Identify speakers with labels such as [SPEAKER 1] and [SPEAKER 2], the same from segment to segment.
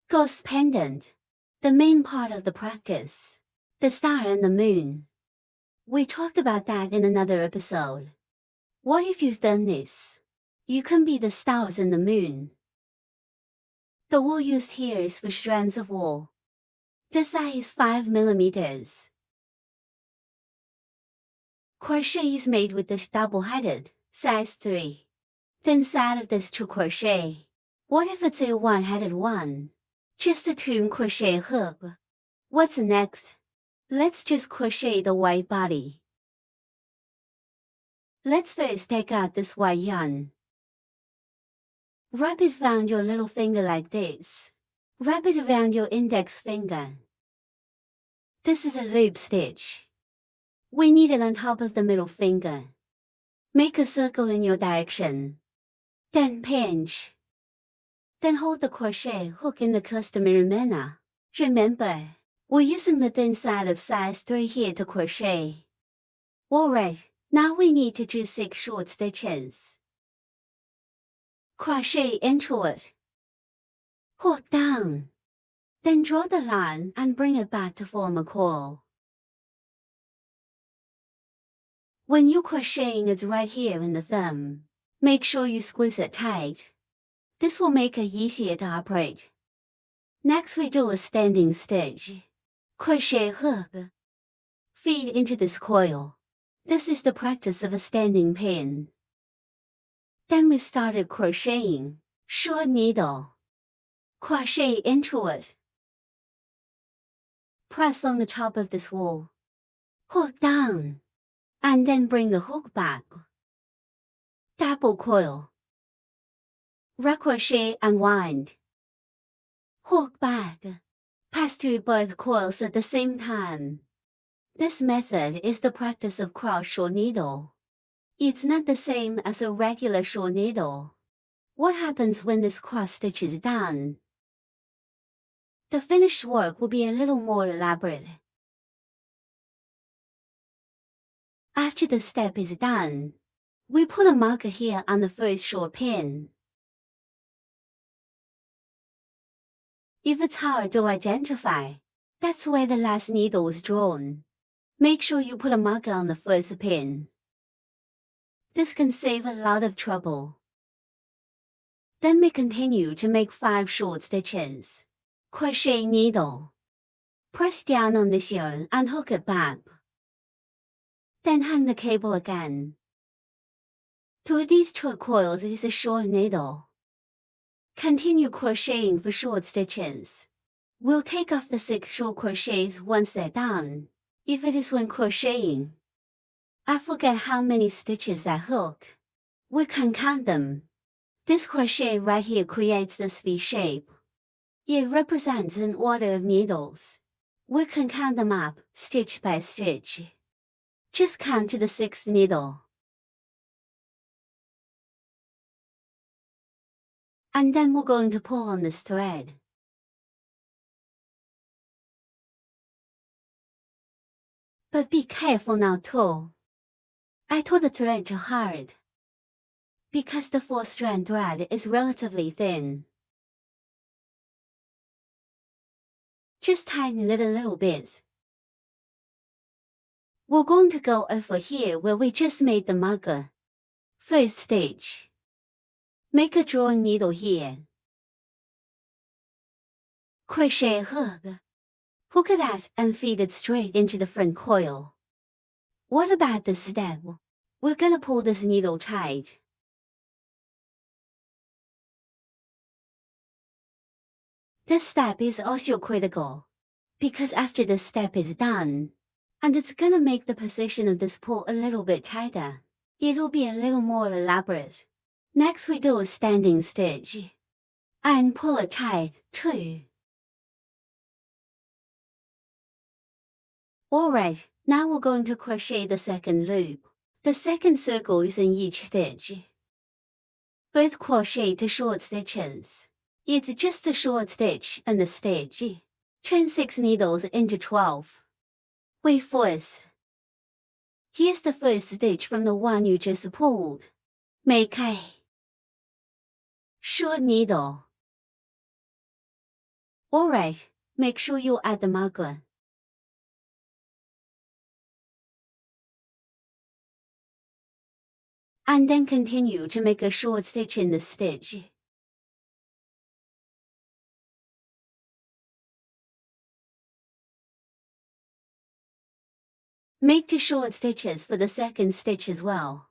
[SPEAKER 1] Ghost pendant. The main part of the practice. The star and the moon. We talked about that in another episode. What if you've done this? You can be the stars and the moon. The wool used here is for strands of wool. The size is 5 millimeters. Crochet is made with this double-headed, size 3. Thin side of this to crochet. What if it's a one-headed one? Just a twin crochet hook. What's next? Let's just crochet the white body. Let's first take out this white yarn. Wrap it around your little finger like this. Wrap it around your index finger. This is a loop stitch. We need it on top of the middle finger. Make a circle in your direction. Then pinch. Then hold the crochet hook in the customary manner. Remember, we're using the thin side of size 3 here to crochet. Alright, now we need to do 6 short stitches. Crochet into it. Hook down. Then draw the line and bring it back to form a coil. When you're crocheting it's right here in the thumb. Make sure you squeeze it tight. This will make it easier to operate. Next we do a standing stitch. Crochet hook. Feed into this coil. This is the practice of a standing pin. Then we started crocheting. Short needle. Crochet into it. Press on the top of this wool. Hook down. And then bring the hook back. Double coil. Recrochet and wind. Hook back. Pass through both coils at the same time. This method is the practice of cross short needle. It's not the same as a regular short needle. What happens when this cross stitch is done? The finished work will be a little more elaborate. After the step is done, we put a marker here on the first short pin. If it's hard to identify, that's where the last needle was drawn. Make sure you put a marker on the first pin. This can save a lot of trouble. Then we continue to make 5 short stitches. Crochet needle. Press down on this yarn and hook it back. Then hang the cable again. Through these 2 coils is a short needle. Continue crocheting for short stitches. We'll take off the 6 short crochets once they're done. If it is when crocheting, I forget how many stitches I hook. We can count them. This crochet right here creates this V shape. It represents an order of needles. We can count them up, stitch by stitch. Just count to the 6th needle. And then we're going to pull on this thread. But be careful now too. I tore the thread too hard. Because the 4-strand thread is relatively thin. Just tighten it a little bit. We're going to go over here where we just made the marker. First stitch. Make a drawing needle here. Crochet hook. Hook it out and feed it straight into the front coil. What about this step? We're gonna pull this needle tight. This step is also critical, because after this step is done, and it's gonna make the position of this pull a little bit tighter, it'll be a little more elaborate. Next we do a standing stitch. And pull it tight, too. Alright, now we're going to crochet the 2nd loop. The 2nd circle is in each stitch. Both crochet 2 short stitches. It's just a short stitch and a stitch. Turn 6 needles into 12. Wait first. Here's the first stitch from the one you just pulled. Make a short needle. Alright, make sure you add the marker. And then continue to make a short stitch in the stitch. Make 2 short stitches for the second stitch as well.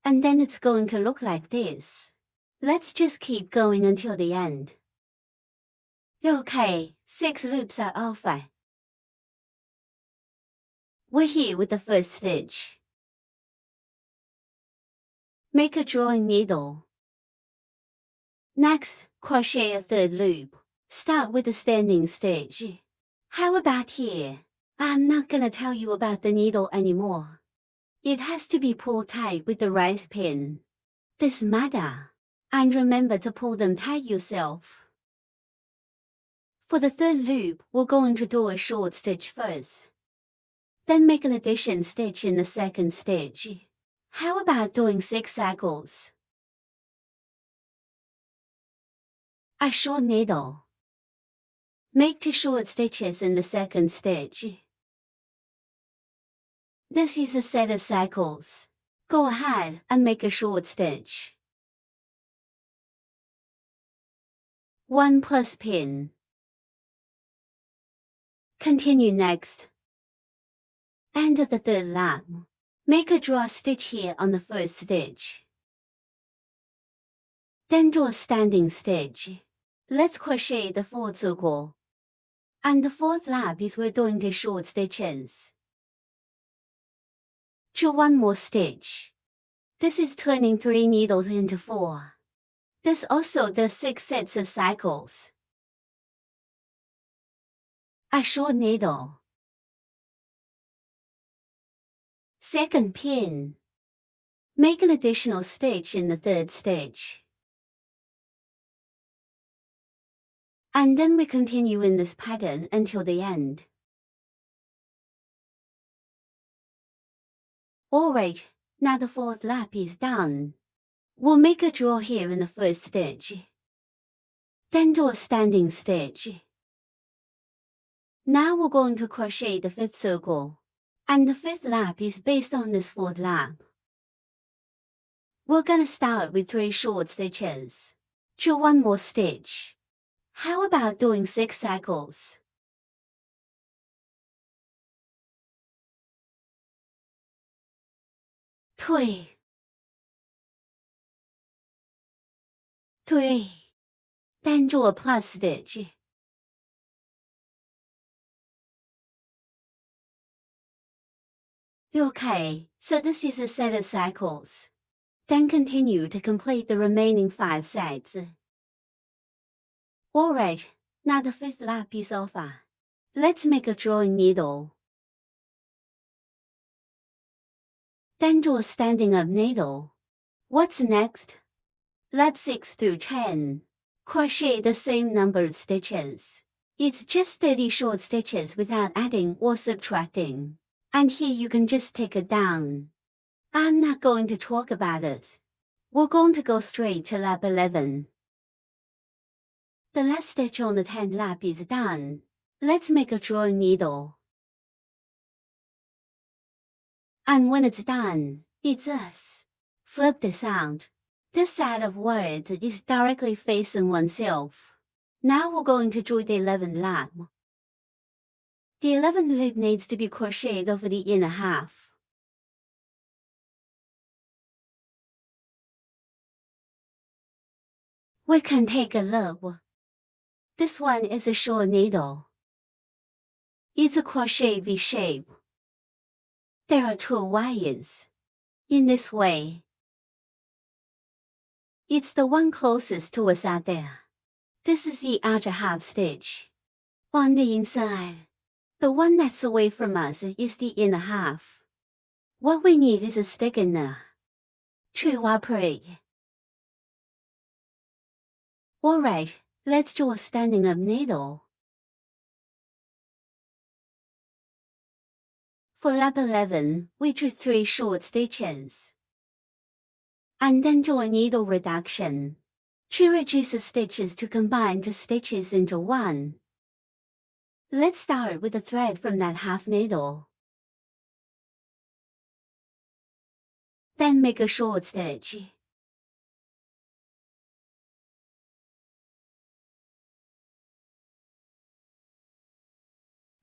[SPEAKER 1] And then it's going to look like this. Let's just keep going until the end. Okay, 6 loops are over. We're here with the first stitch. Make a drawing needle. Next, crochet a third loop. Start with a standing stitch. How about here? I'm not gonna tell you about the needle anymore. It has to be pulled tight with the rice pin. This matter. And remember to pull them tight yourself. For the third loop, we're going to do a short stitch first. Then make an addition stitch in the second stitch. How about doing 6 cycles? A short needle. Make 2 short stitches in the second stitch. This is a set of cycles. Go ahead and make a short stitch. 1 plus pin. Continue next. End of the third lap. Make a draw stitch here on the first stitch. Then do a standing stitch. Let's crochet the 4th circle. And the 4th lap is we're doing the short stitches. Do 1 more stitch. This is turning 3 needles into 4. This also does 6 sets of cycles. A short needle. Second pin. Make an additional stitch in the third stitch. And then we continue in this pattern until the end. Alright, now the 4th lap is done. We'll make a draw here in the first stitch. Then do a standing stitch. Now we're going to crochet the 5th circle. And the 5th lap is based on this 4th lap. We're gonna start with 3 short stitches. Do 1 more stitch. How about doing 6 cycles? Three. Then do a plus stitch. Okay, so this is a set of cycles. Then continue to complete the remaining 5 sets. Alright, now the 5th lap is over. Let's make a drawing needle. Then do a standing up needle. What's next? Lap 6 through 10. Crochet the same number of stitches. It's just 30 short stitches without adding or subtracting. And here you can just take it down. I'm not going to talk about it. We're going to go straight to lap 11. The last stitch on the 10th lap is done. Let's make a drawing needle. And when it's done, it's us. Flip this out. This side of words is directly facing oneself. Now we're going to do the 11th lap. The 11th loop needs to be crocheted over the inner half. We can take a look. This one is a short needle. It's a crochet V shape. There are 2 wires. In this way. It's the one closest to us out there. This is the outer half stitch. On the inside, the one that's away from us is the inner half. What we need is a thickener to operate. Alright, let's do a standing up needle. For lap 11, we do 3 short stitches. And then do a needle reduction. To reduce the stitches to combine the stitches into one. Let's start with a thread from that half needle. Then make a short stitch.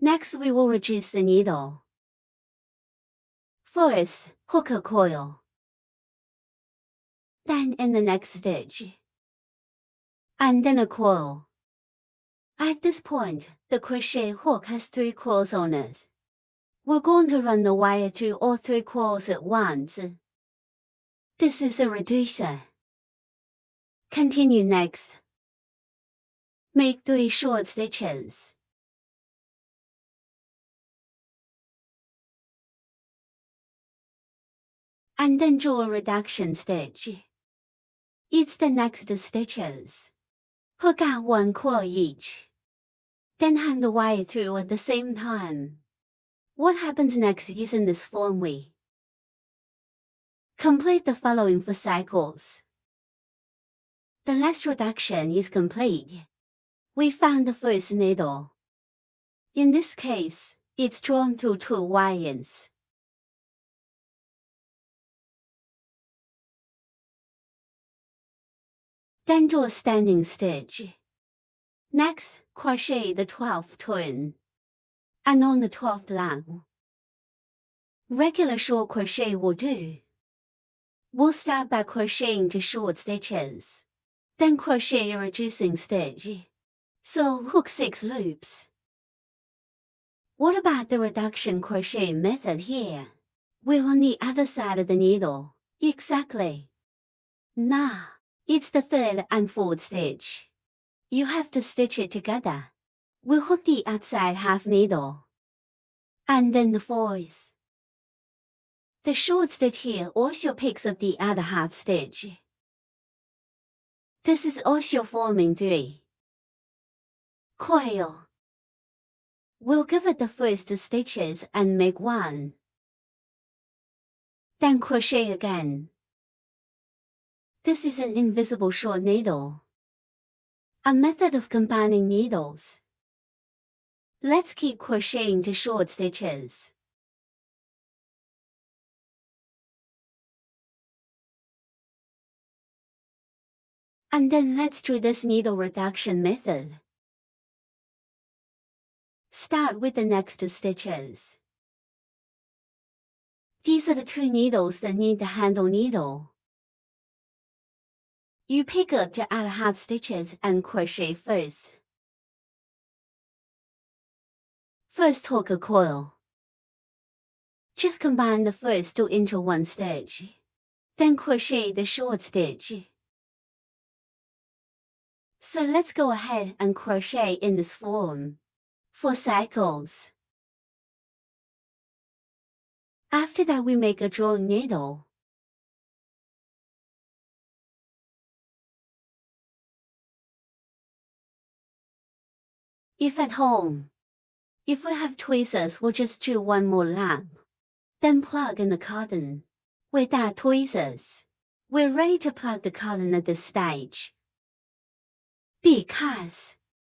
[SPEAKER 1] Next we will reduce the needle. First, hook a coil. Then in the next stitch. And then a coil. At this point, the crochet hook has 3 coils on it. We're going to run the wire through all 3 coils at once. This is a reducer. Continue next. Make 3 short stitches. And then draw a reduction stitch. It's the next stitches. Hook out 1 coil each. Then hang the wire through at the same time. What happens next is in this form way. Complete the following 4 cycles. The last reduction is complete. We found the first needle. In this case, it's drawn through 2 wires. Then draw a standing stitch. Next, crochet the 12th turn. And on the 12th line, regular short crochet will do. We'll start by crocheting 2 short stitches. Then crochet a reducing stitch. So hook 6 loops. What about the reduction crochet method here? We're on the other side of the needle. Exactly. Nah. It's the 3rd and 4th stitch. You have to stitch it together. We'll hook the outside half needle. And then the 4th. The short stitch here also picks up the other half stitch. This is also forming 3. Coil. We'll give it the first stitches and make 1. Then crochet again. This is an invisible short needle. A method of combining needles. Let's keep crocheting 2 short stitches. And then let's do this needle reduction method. Start with the next stitches. These are the 2 needles that need the handle needle. You pick up the other half stitches and crochet first. First hook a coil. Just combine the first 2 into 1 stitch. Then crochet the short stitch. So let's go ahead and crochet in this form. 4 cycles. After that we make a drawing needle. If at home, if we have tweezers, we'll just do 1 more line. Then plug in the cotton. Without tweezers, we're ready to plug the cotton at this stage. Because